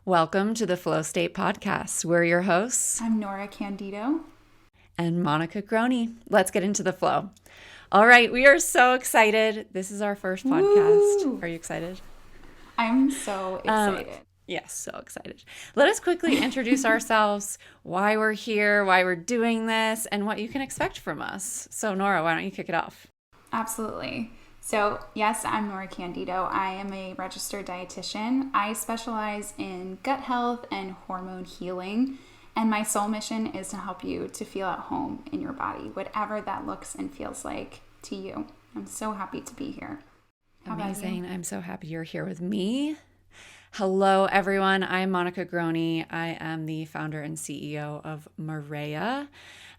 Welcome to the Flow State Podcast. We're your hosts. I'm Norah Candito. And Monica Grohne. Let's get into the flow. All right, we are so excited. This is our first podcast. Woo! Are you excited? I'm so excited. Yes, so excited. Let us quickly introduce ourselves, why we're here, why we're doing this, and what you can expect from us. So Nora, why don't you kick it off? Absolutely. So, yes, I'm Norah Candito. I am a registered dietitian. I specialize in gut health and hormone healing, and my sole mission is to help you to feel at home in your body, whatever that looks and feels like to you. I'm so happy to be here. How Amazing. I'm so happy you're here with me. Hello, everyone. I'm Monica Grohne. I am the founder and CEO of Maria.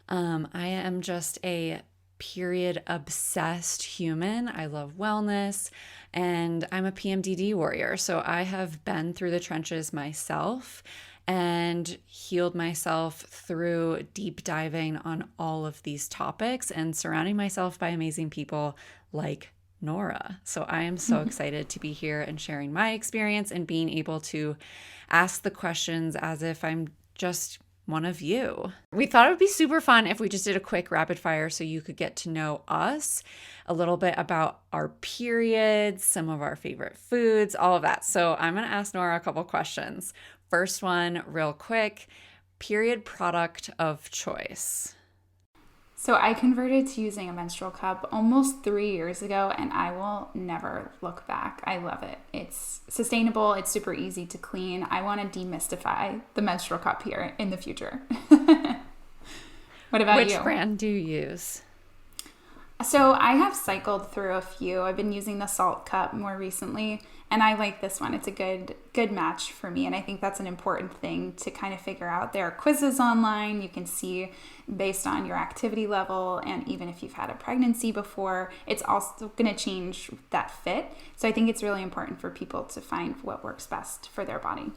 I am just a period obsessed human. I love wellness and I'm a PMDD warrior. So I have been through the trenches myself and healed myself through deep diving on all of these topics and surrounding myself by amazing people like Norah. So I am so excited to be here and sharing my experience and being able to ask the questions as if I'm just one of you. We thought it would be super fun if we just did a quick rapid fire so you could get to know us, a little bit about our periods, some of our favorite foods, all of that. So I'm going to ask Nora a couple questions. First one, real quick, period product of choice. So I converted to using a menstrual cup almost 3 years ago, and I will never look back. I love it. It's sustainable. It's super easy to clean. I want to demystify the menstrual cup here in the future. What about you? Which brand do you use? So I have cycled through a few. I've been using the salt cup more recently, and I like this one. It's a good match for me, and I think that's an important thing to kind of figure out. There are quizzes online. You can see based on your activity level, and even if you've had a pregnancy before, it's also going to change that fit. So I think it's really important for people to find what works best for their body.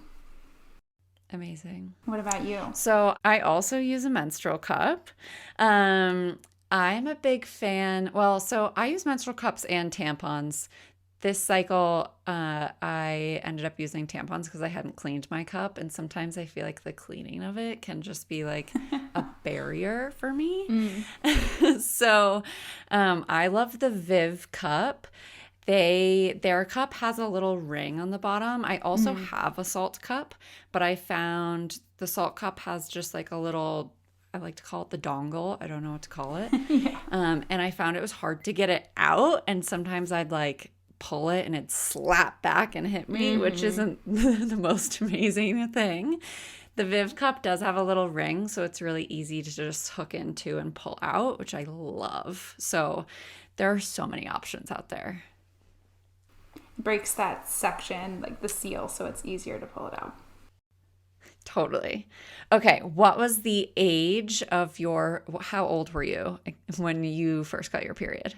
Amazing. What about you? So I also use a menstrual cup. I'm a big fan. Well, so I use menstrual cups and tampons. This cycle, I ended up using tampons because I hadn't cleaned my cup. And sometimes I feel like the cleaning of it can just be like a barrier for me. So I love the Viv cup. Their cup has a little ring on the bottom. I also have a salt cup, but I found the salt cup has just like a little, I like to call it the dongle. I don't know what to call it. Yeah. And I found it was hard to get it out. And sometimes I'd like pull it and it'd slap back and hit me, which isn't the most amazing thing. The Viv cup does have a little ring, so it's really easy to just hook into and pull out, which I love. So there are so many options out there. Breaks that section, like the seal, so it's easier to pull it out. Totally. Okay, what was the age of how old were you when you first got your period?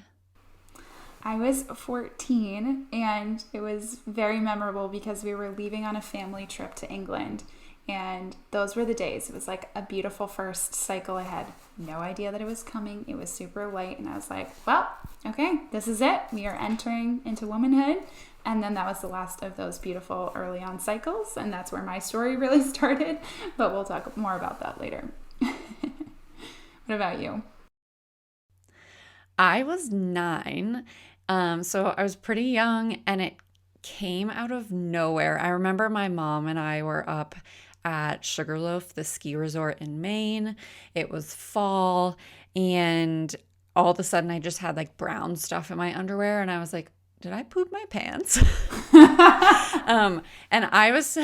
I was 14, and it was very memorable because we were leaving on a family trip to England, and those were the days. It was like a beautiful first cycle. I had no idea that it was coming. It was super light, and I was like, well, okay, this is it. We are entering into womanhood. And then that was the last of those beautiful early on cycles, and that's where my story really started, but we'll talk more about that later. What about you? I was 9, so I was pretty young, and it came out of nowhere. I remember my mom and I were up at Sugarloaf, the ski resort in Maine. It was fall, and all of a sudden I just had like brown stuff in my underwear, and I was like, did I poop my pants? And I was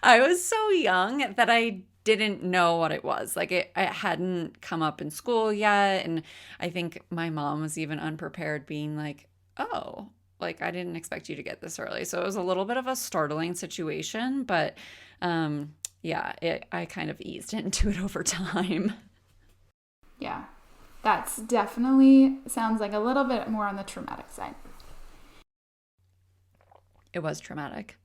I was so young that I didn't know what it was. Like it hadn't come up in school yet. And I think my mom was even unprepared, being like, oh, like I didn't expect you to get this early. So it was a little bit of a startling situation, but I kind of eased into it over time. Yeah, that's definitely sounds like a little bit more on the traumatic side. It was traumatic.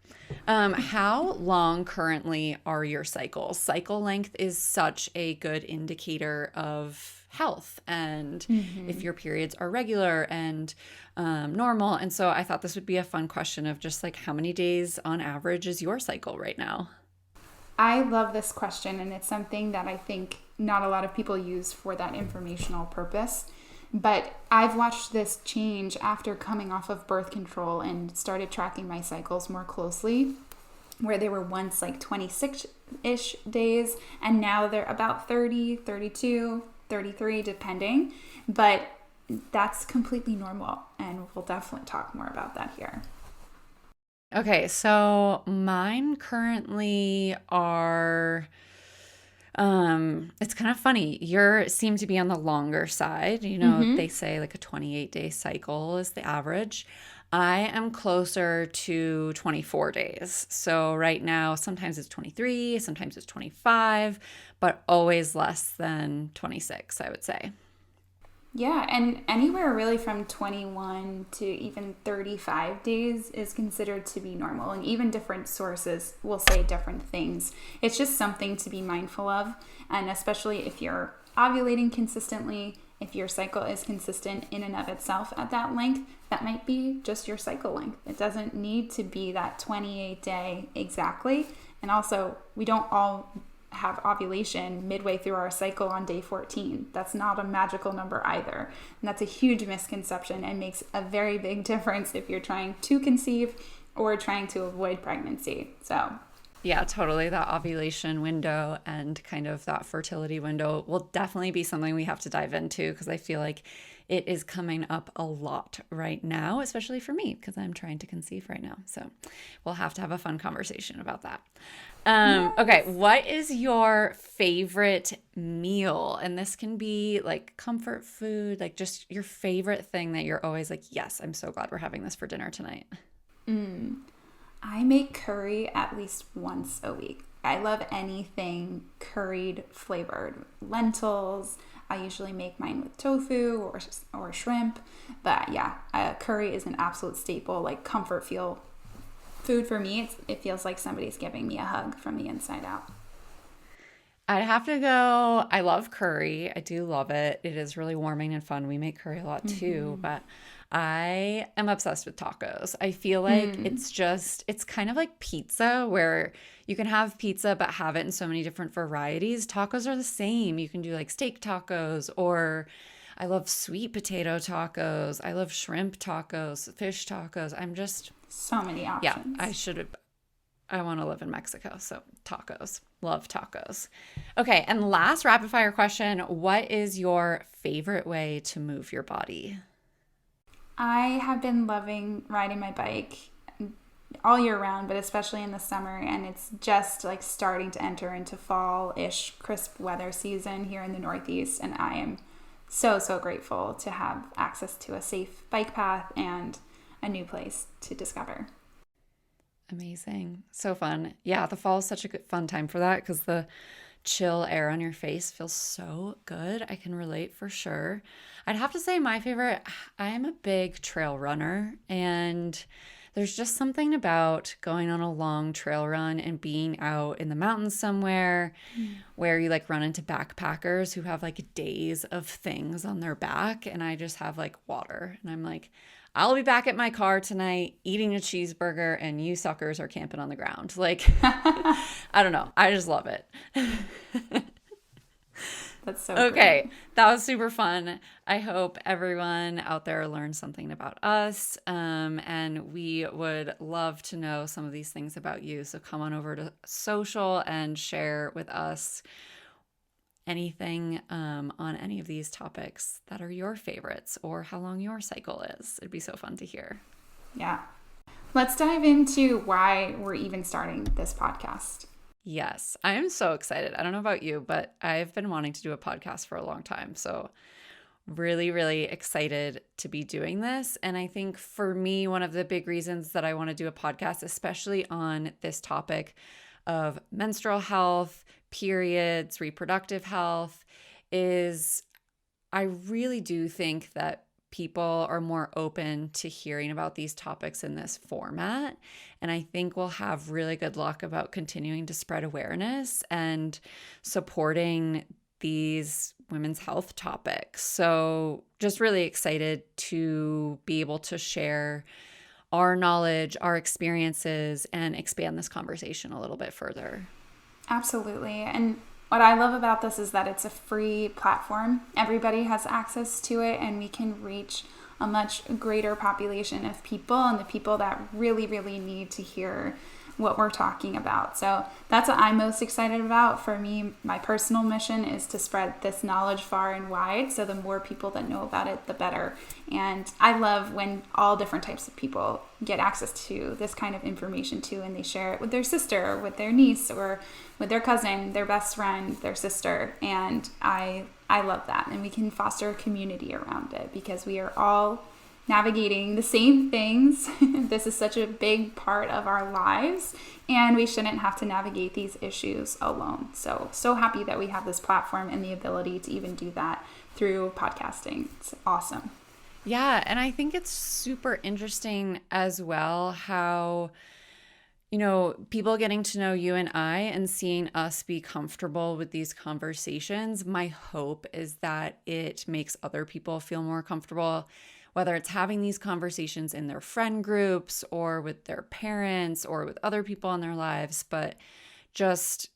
How long currently are your cycles? Cycle length is such a good indicator of health and if your periods are regular and normal. And so I thought this would be a fun question of just like how many days on average is your cycle right now? I love this question, and it's something that I think not a lot of people use for that informational purpose. But I've watched this change after coming off of birth control and started tracking my cycles more closely, where they were once like 26-ish days, and now they're about 30, 32, 33, depending. But that's completely normal, and we'll definitely talk more about that here. Okay, so mine currently are it's kind of funny. Yours seem to be on the longer side. You know, they say like a 28-day cycle is the average. I am closer to 24 days. So right now, sometimes it's 23, sometimes it's 25, but always less than 26, I would say. Yeah, and anywhere really from 21 to even 35 days is considered to be normal. And even different sources will say different things. It's just something to be mindful of. And especially if you're ovulating consistently, if your cycle is consistent in and of itself at that length, that might be just your cycle length. It doesn't need to be that 28-day exactly. And also, we don't all have ovulation midway through our cycle on day 14. That's not a magical number either. And that's a huge misconception and makes a very big difference if you're trying to conceive or trying to avoid pregnancy. So, yeah, totally. That ovulation window and kind of that fertility window will definitely be something we have to dive into because I feel like it is coming up a lot right now, especially for me because I'm trying to conceive right now. So we'll have to have a fun conversation about that. yes. Okay, what is your favorite meal? And this can be like comfort food, like just your favorite thing that you're always like, yes, I'm so glad we're having this for dinner tonight. I make curry at least once a week. I love anything curried flavored. Lentils. I usually make mine with tofu or shrimp. But yeah, curry is an absolute staple, like comfort feel food for me. It feels like somebody's giving me a hug from the inside out. I'd have to go. I love curry. I do love it. It is really warming and fun. We make curry a lot too, but I am obsessed with tacos. I feel like it's kind of like pizza where you can have pizza but have it in so many different varieties. Tacos are the same. You can do like steak tacos or I love sweet potato tacos. I love shrimp tacos, fish tacos. I'm just, So many yeah, options. I want to live in Mexico, so tacos. Love tacos. Okay, and last rapid fire question. What is your favorite way to move your body? I have been loving riding my bike all year round, but especially in the summer. And it's just like starting to enter into fall-ish crisp weather season here in the Northeast. And I am so grateful to have access to a safe bike path and a new place to discover. Amazing. So fun. Yeah, the fall is such a good fun time for that because the chill air on your face feels so good. I can relate for sure. I'd have to say my favorite, I am a big trail runner and there's just something about going on a long trail run and being out in the mountains somewhere where you like run into backpackers who have like days of things on their back and I just have like water and I'm like, I'll be back at my car tonight eating a cheeseburger and you suckers are camping on the ground. Like, I don't know. I just love it. That's so Okay, great. that was super fun. I hope everyone out there learned something about us. And we would love to know some of these things about you. So come on over to social and share with us anything on any of these topics that are your favorites or how long your cycle is. It'd be so fun to hear. Yeah. Let's dive into why we're even starting this podcast. Yes, I am so excited. I don't know about you, but I've been wanting to do a podcast for a long time. So really excited to be doing this. And I think for me, one of the big reasons that I want to do a podcast, especially on this topic of menstrual health, periods, reproductive health, is I really do think that people are more open to hearing about these topics in this format. And I think we'll have really good luck about continuing to spread awareness and supporting these women's health topics. So just really excited to be able to share our knowledge, our experiences, and expand this conversation a little bit further. Absolutely. And what I love about this is that it's a free platform. Everybody has access to it, and we can reach a much greater population of people and the people that really, really need to hear what we're talking about. So that's what I'm most excited about. For me, my personal mission is to spread this knowledge far and wide. So the more people that know about it, the better. And I love when all different types of people get access to this kind of information too, and they share it with their sister, with their niece, or with their cousin, their best friend, their sister. And I love that. And we can foster a community around it because we are all navigating the same things. This is such a big part of our lives, and we shouldn't have to navigate these issues alone. So happy that we have this platform and the ability to even do that through podcasting. It's awesome. Yeah, and I think it's super interesting as well how, people getting to know you and I and seeing us be comfortable with these conversations. My hope is that it makes other people feel more comfortable, whether it's having these conversations in their friend groups or with their parents or with other people in their lives, but just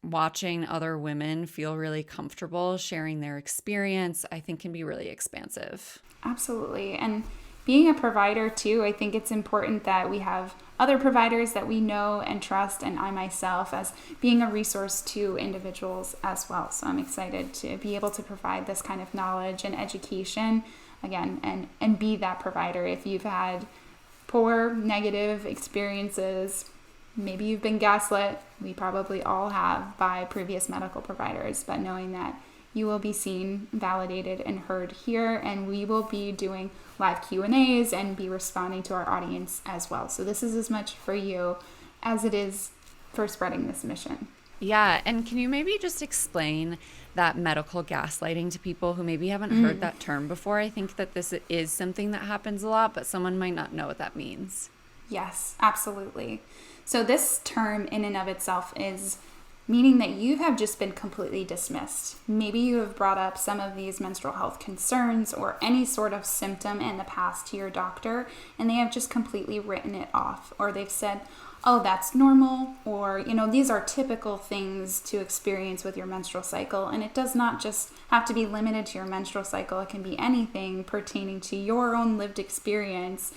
watching other women feel really comfortable sharing their experience, I think can be really expansive. Absolutely. And being a provider too, I think it's important that we have other providers that we know and trust, and I myself as being a resource to individuals as well. So I'm excited to be able to provide this kind of knowledge and education again, and be that provider. If you've had poor, negative experiences, maybe you've been gaslit, we probably all have, by previous medical providers, but knowing that you will be seen, validated, and heard here, and we will be doing live Q&As and be responding to our audience as well. So this is as much for you as it is for spreading this mission. Yeah, and can you maybe just explain that medical gaslighting to people who maybe haven't heard that term before? I think that this is something that happens a lot, but someone might not know what that means. Yes, absolutely. So this term in and of itself is meaning that you have just been completely dismissed. Maybe you have brought up some of these menstrual health concerns or any sort of symptom in the past to your doctor, and they have just completely written it off, or they've said, oh, that's normal, or, these are typical things to experience with your menstrual cycle. And it does not just have to be limited to your menstrual cycle. It can be anything pertaining to your own lived experience,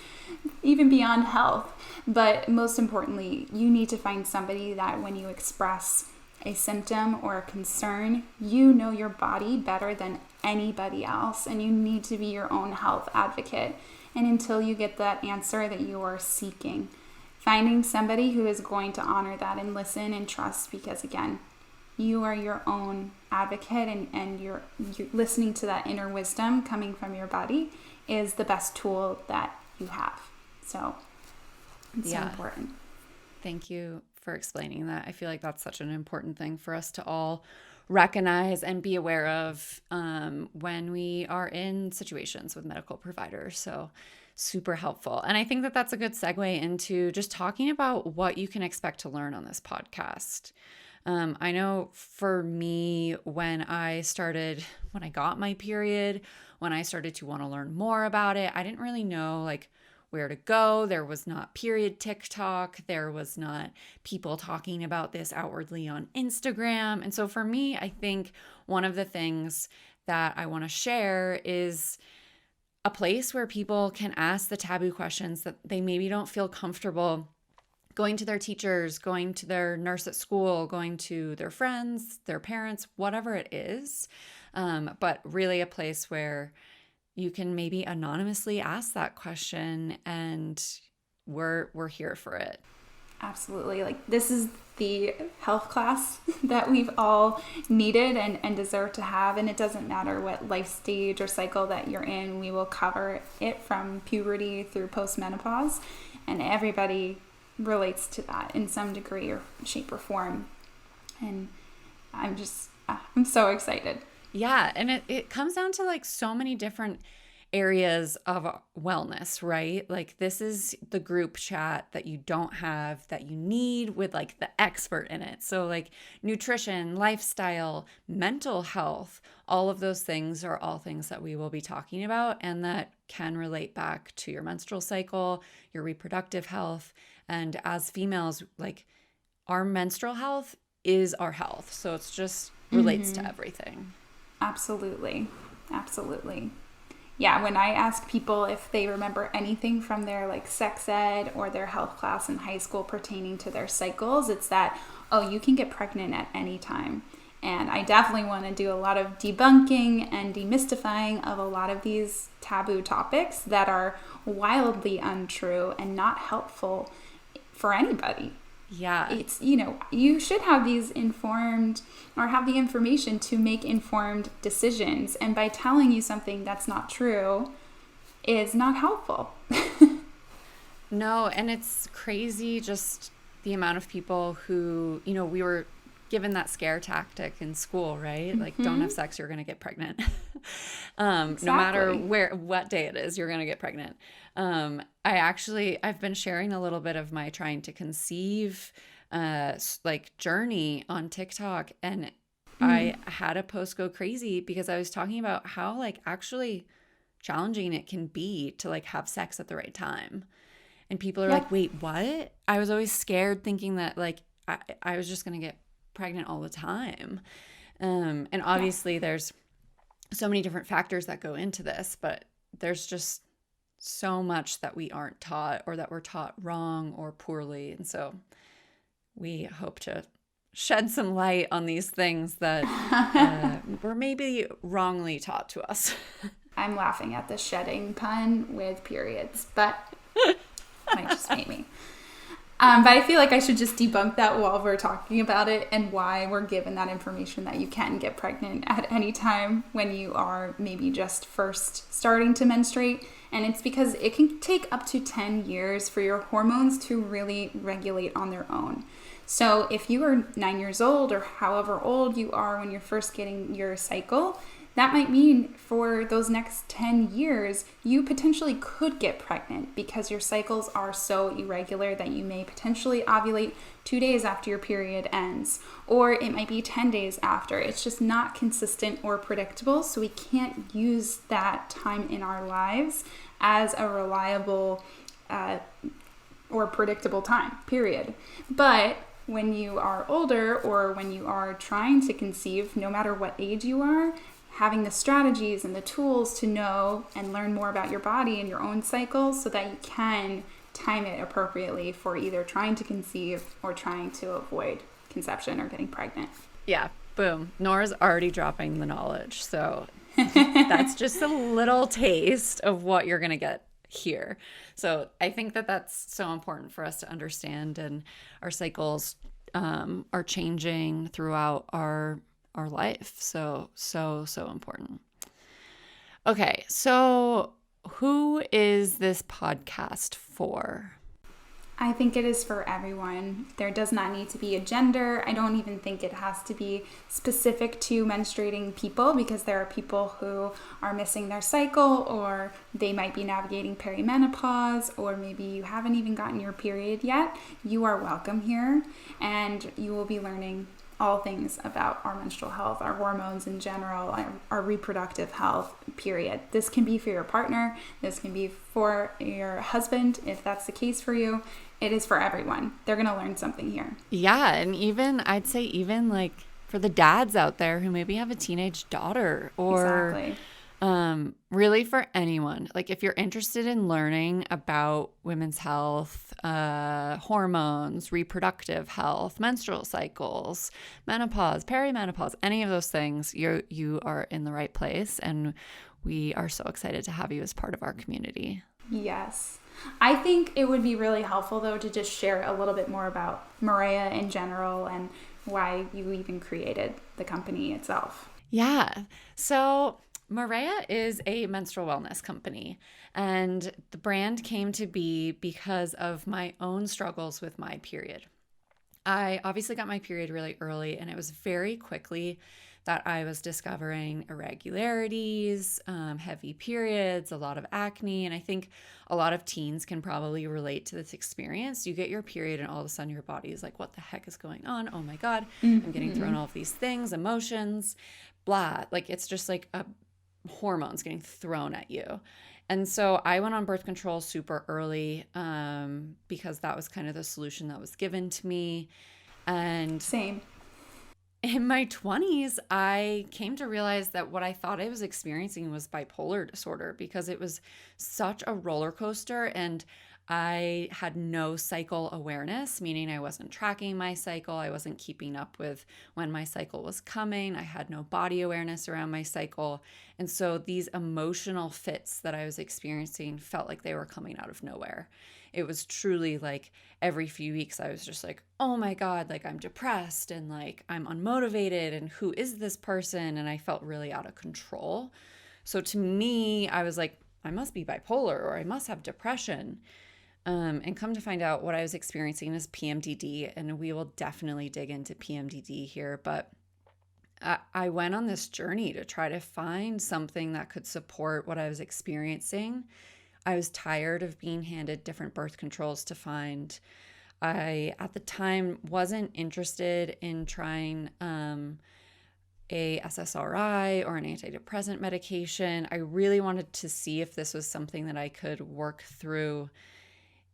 even beyond health. But most importantly, you need to find somebody that when you express a symptom or a concern, you know your body better than anybody else, and you need to be your own health advocate. And until you get that answer that you are seeking, finding somebody who is going to honor that and listen and trust, because again, you are your own advocate, and you're listening to that inner wisdom coming from your body is the best tool that you have. So it's so important. Thank you for explaining that. I feel like that's such an important thing for us to all recognize and be aware of when we are in situations with medical providers. So super helpful. And I think that that's a good segue into just talking about what you can expect to learn on this podcast. I know for me, when I got my period, when I started to want to learn more about it, I didn't really know where to go. There was not period TikTok. There was not people talking about this outwardly on Instagram. And so for me, I think one of the things that I want to share is a place where people can ask the taboo questions that they maybe don't feel comfortable going to their teachers, going to their nurse at school, going to their friends, their parents, whatever it is. But really a place where you can maybe anonymously ask that question, and we're here for it. Absolutely. This is the health class that we've all needed and deserve to have. And it doesn't matter what life stage or cycle that you're in. We will cover it from puberty through postmenopause. And everybody relates to that in some degree or shape or form. And I'm so excited. Yeah. And it comes down to so many different areas of wellness, right? Like this is the group chat that you don't have that you need with like the expert in it. So like nutrition, lifestyle, mental health, all of those things are all things that we will be talking about and that can relate back to your menstrual cycle, your reproductive health. And as females, like our menstrual health is our health. So it's just relates to everything. Absolutely. Absolutely. Yeah, when I ask people if they remember anything from their like sex ed or their health class in high school pertaining to their cycles, it's that, oh, you can get pregnant at any time. And I definitely want to do a lot of debunking and demystifying of a lot of these taboo topics that are wildly untrue and not helpful for anybody. Yeah. It's, you should have these informed or have the information to make informed decisions. And by telling you something that's not true is not helpful. No, and it's crazy just the amount of people who, we were given that scare tactic in school, right? Like, don't have sex, you're going to get pregnant. Exactly. No matter what day it is, you're going to get pregnant. I've been sharing a little bit of my trying to conceive, journey on TikTok, and I had a post go crazy because I was talking about how like actually challenging it can be to like have sex at the right time. And people are like, wait, what? I was always scared thinking that like I was just going to get pregnant all the time. And obviously there's so many different factors that go into this, but there's just so much that we aren't taught or that we're taught wrong or poorly. And so we hope to shed some light on these things that were maybe wrongly taught to us. I'm laughing at the shedding pun with periods, but might just make me. But I feel like I should just debunk that while we're talking about it and why we're given that information that you can get pregnant at any time when you are maybe just first starting to menstruate. And it's because it can take up to 10 years for your hormones to really regulate on their own. So if you are 9 years old or however old you are when you're first getting your cycle, that might mean for those next 10 years, you potentially could get pregnant because your cycles are so irregular that you may potentially ovulate 2 days after your period ends, or it might be 10 days after. It's just not consistent or predictable, so we can't use that time in our lives as a reliable or predictable time, period. But when you are older or when you are trying to conceive, no matter what age you are, having the strategies and the tools to know and learn more about your body and your own cycles so that you can time it appropriately for either trying to conceive or trying to avoid conception or getting pregnant. Yeah, boom. Nora's already dropping the knowledge. So that's just a little taste of what you're going to get here. So I think that that's so important for us to understand, and our cycles are changing throughout our life. So important. Okay, so who is this podcast for? I think it is for everyone. There does not need to be a gender. I don't even think it has to be specific to menstruating people, because there are people who are missing their cycle, or they might be navigating perimenopause, or maybe you haven't even gotten your period yet. You are welcome here, and you will be learning all things about our menstrual health, our hormones in general, our reproductive health, period. This can be for your partner. This can be for your husband, if that's the case for you. It is for everyone. They're going to learn something here. Yeah, and I'd say even like for the dads out there who maybe have a teenage daughter, or Exactly. Really for anyone. Like if you're interested in learning about women's health, hormones, reproductive health, menstrual cycles, menopause, perimenopause, any of those things, you are in the right place, and we are so excited to have you as part of our community. Yes. I think it would be really helpful, though, to just share a little bit more about Maria in general and why you even created the company itself. Yeah. So Maria is a menstrual wellness company, and the brand came to be because of my own struggles with my period. I obviously got my period really early, and it was very quickly that I was discovering irregularities, heavy periods, a lot of acne. And I think a lot of teens can probably relate to this experience. You get your period and all of a sudden your body is like, what the heck is going on? Oh my God, I'm getting thrown all of these things, emotions, blah. Like it's just like hormones getting thrown at you. And so I went on birth control super early because that was kind of the solution that was given to me. And Same. in my 20s, I came to realize that what I thought I was experiencing was bipolar disorder because it was such a roller coaster and I had no cycle awareness, meaning I wasn't tracking my cycle. I wasn't keeping up with when my cycle was coming. I had no body awareness around my cycle. And so these emotional fits that I was experiencing felt like they were coming out of nowhere. It was truly like every few weeks I was just like, oh my God, like I'm depressed and like I'm unmotivated and who is this person? And I felt really out of control. So to me, I was like, I must be bipolar or I must have depression. And come to find out what I was experiencing is PMDD, and we will definitely dig into PMDD here. But I went on this journey to try to find something that could support what I was experiencing. I was tired of being handed different birth controls to find. I, at the time, wasn't interested in trying a SSRI or an antidepressant medication. I really wanted to see if this was something that I could work through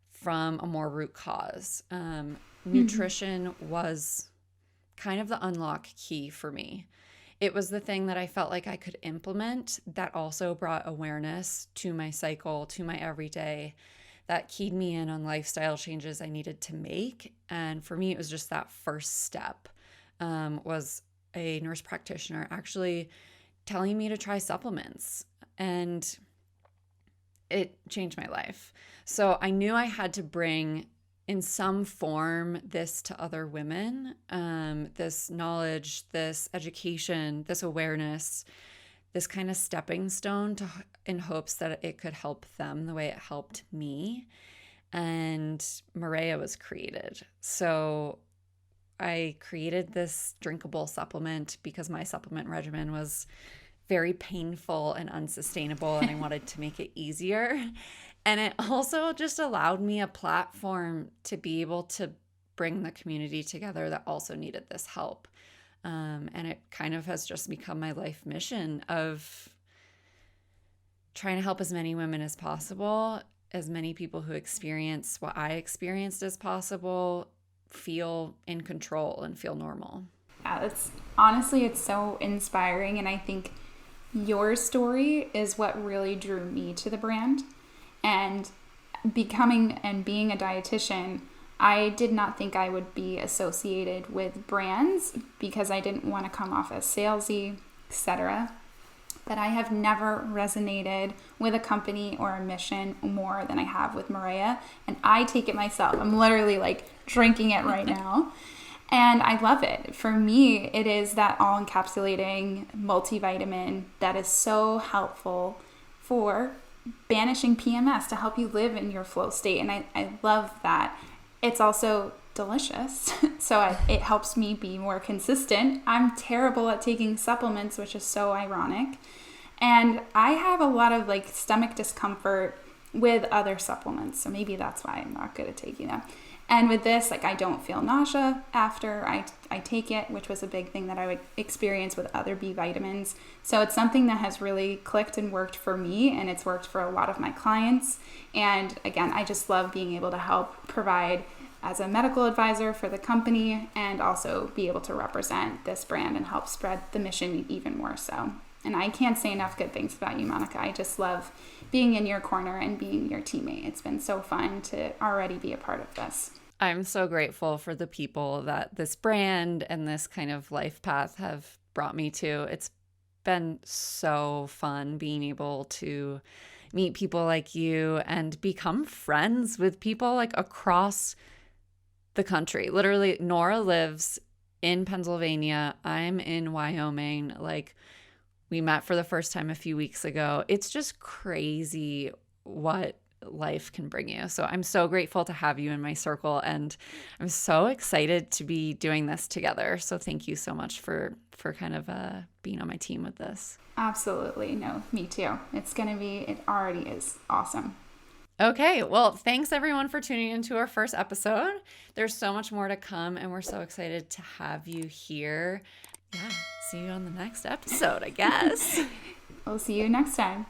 from a more root cause. Nutrition was kind of the unlock key for me. It was the thing that I felt like I could implement that also brought awareness to my cycle, to my everyday, that keyed me in on lifestyle changes I needed to make. And for me, it was just that first step was a nurse practitioner actually telling me to try supplements. And it changed my life. So I knew I had to bring in some form this to other women, this knowledge, this education, this awareness, this kind of stepping stone in hopes that it could help them the way it helped me. And Maria was created. So I created this drinkable supplement because my supplement regimen was very painful and unsustainable, and I wanted to make it easier. And it also just allowed me a platform to be able to bring the community together that also needed this help. And it kind of has just become my life mission of trying to help as many women as possible, as many people who experience what I experienced as possible, feel in control and feel normal. Yeah, it's so inspiring. And I think your story is what really drew me to the brand. And becoming and being a dietitian, I did not think I would be associated with brands because I didn't want to come off as salesy, etc. But I have never resonated with a company or a mission more than I have with Maria. And I take it myself. I'm literally like drinking it right now. And I love it. For me, it is that all-encapsulating multivitamin that is so helpful for banishing PMS, to help you live in your flow state. And I love that. It's also delicious. So it helps me be more consistent. I'm terrible at taking supplements, which is so ironic. And I have a lot of like stomach discomfort with other supplements. So maybe that's why I'm not good at taking them. And with this, like I don't feel nausea after I take it, which was a big thing that I would experience with other B vitamins. So it's something that has really clicked and worked for me, and it's worked for a lot of my clients. And again, I just love being able to help provide as a medical advisor for the company and also be able to represent this brand and help spread the mission even more so. And I can't say enough good things about you, Monica. I just love being in your corner and being your teammate. It's been so fun to already be a part of this. I'm so grateful for the people that this brand and this kind of life path have brought me to. It's been so fun being able to meet people like you and become friends with people like across the country. Literally, Norah lives in Pennsylvania. I'm in Wyoming. Like, we met for the first time a few weeks ago. It's just crazy what life can bring you. So I'm so grateful to have you in my circle, and I'm so excited to be doing this together. So thank you so much for kind of being on my team with this. Absolutely. No, me too. It already is awesome. Okay, well, thanks everyone for tuning into our first episode. There's so much more to come, and we're so excited to have you here. Yeah, see you on the next episode, I guess. We'll see you next time.